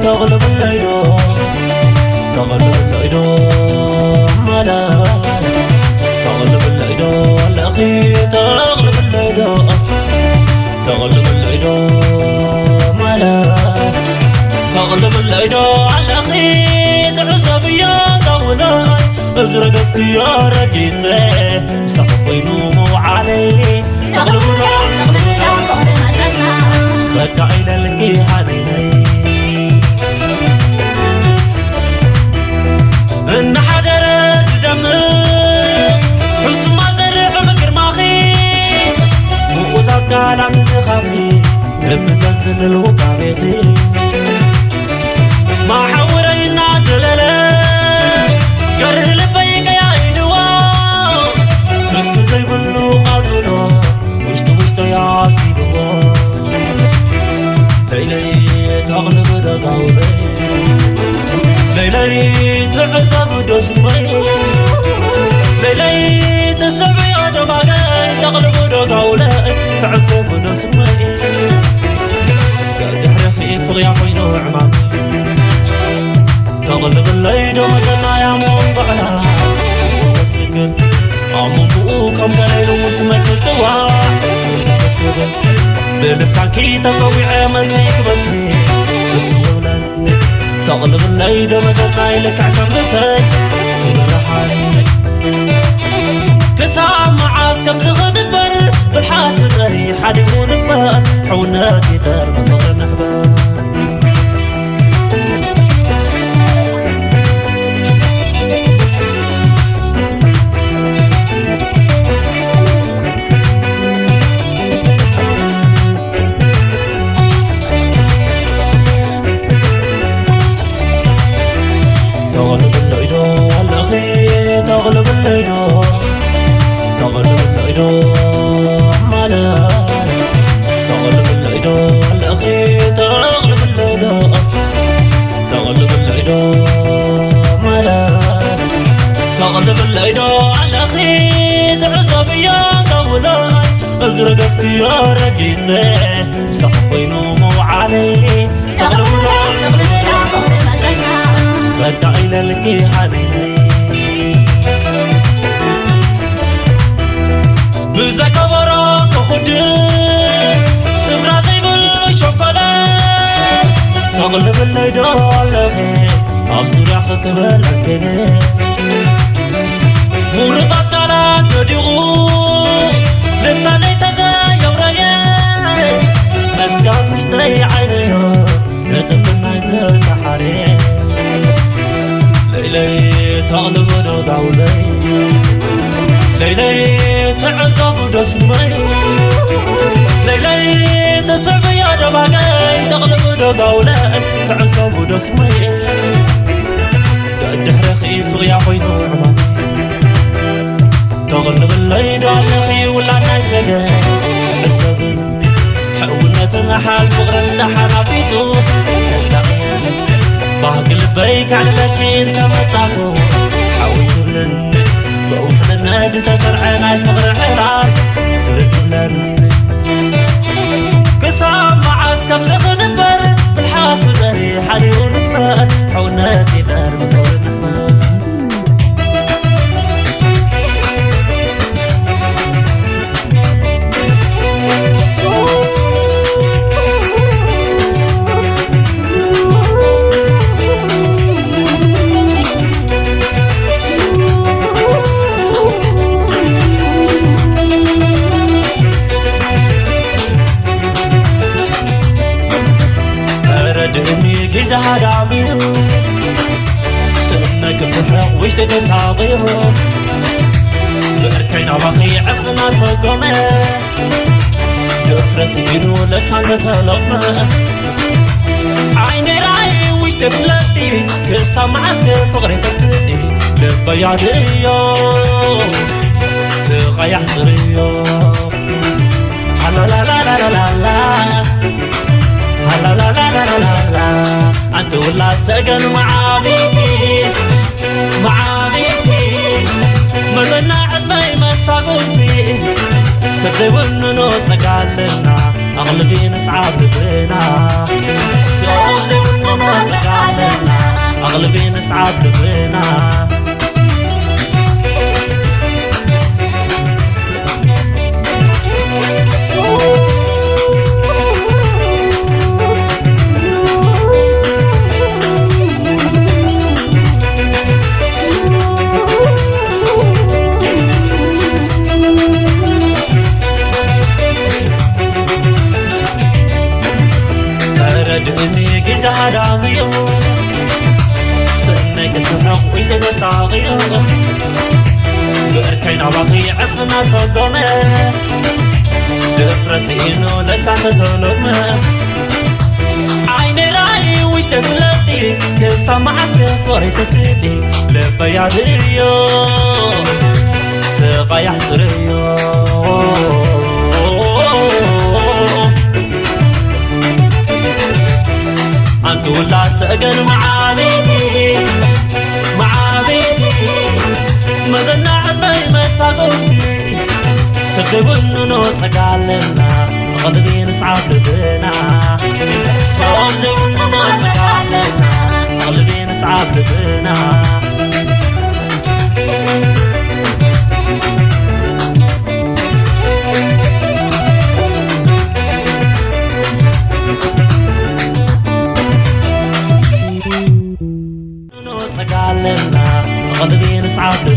تغلب الليدو ملاي تغلب الليدو الأخي تغلب الليدو ملاي تغلب الليدو الأخي تعزب يا دولاي ازرق استيارة كيسي سحقينو مو علي تغلب فتعي للكي حنيني إن حدا راس دمك حس ما زرع مكر ماخي وقوزات قالات زخافي ببزلزل الوقابيخي ما حوري الناس للا قره لبيك يا ايدوا تكزي بلو قاتلو وشتو يا عبسي دوا ليلي تغلب دقاولي ليلي تعزب دسمي ليلي تسعي دماغي تغلب دقاولي تعزب دسمي قاعد حرخي فغيا وينو عمامي تغلب الليل ومزنا يا منضعنا بسكت عمو كم قليل واسمك سوا سكت بلسانكي تزويع مزيك بكي السيولان تغلب الليل ومزنا يلك عكم بتاي تغرحان كسام معاس كم زغدبر بالحاد فدري حد يمون بار حونا كتار بفضل نحبار تغلب الليدو الأخي تغلب الليدو ملاي تغلب الليدو الأخي تغلب الليدو ملاي تغلب الليدو الأخي تعزب يا دولاي أزرق استيارة كيسي سحقينو مو علي تغلب فتعي للكي حنيني بزا كبرات خدك سمرا زي بالشوكولات تغلب الليدو الأخي أبزر يا خطب الأكيني مورزات تالات نديغو لساني تزايا وريان مسكات وشتي عينيو نتبنا يزل تحريم ليلي تغلب دقاولي ليلي تعزب دسمي ليلي تسعب يا دماغي تغلب دقاولي تعزب دسمي قاعد حرخي فغيا وينو عمامي تغلب الليل الأخي ولا نايسقي عزبني حولنا حال فقر انتحنا فيتو نساقين باقل بيك على لك انت مساكو حاويتو لن بوحنا النادي تسرعنا الفقر عراق سرق لن كسام معاس كم زغنبر بالحات فدري حالي ونقبر حونا كدار بفور نحمر كيزا هداميو سنك الصحراء ويش تتساقيو بأركين عباقي عصنا صقومي دفرس يدو لسان تلقنا عيني راي ويش تفلتي كسا معسك فقري تسكتي لبياديو سيقا يحصريو لا لا لا لا لا لا لا لا لا لا لا لا أنت ولا سجن معابيتي مزنا عزمي مساقوتي سبزي وننو تقالنا أغلبين أصعاب لبنا سبزي وننو تقالنا قلبي نسعد لبنا تردني جزا هراميو سنك سحق ويزد ساقيو بركين عباقي عصنا صدومي دفرسينو لسانة تولومي عيني راي ويش تفلتي كسا معسك فوري تسكتي لبيا ديو سقا يحتريو أنتو لا سأقن معابيتي مزنا عدمي مساقوتي سبزبنو نوتك علمنا قلبي نسعب لبنا سبزبنو نوتك علمنا قلبي نسعب لبنا قلبي نسعد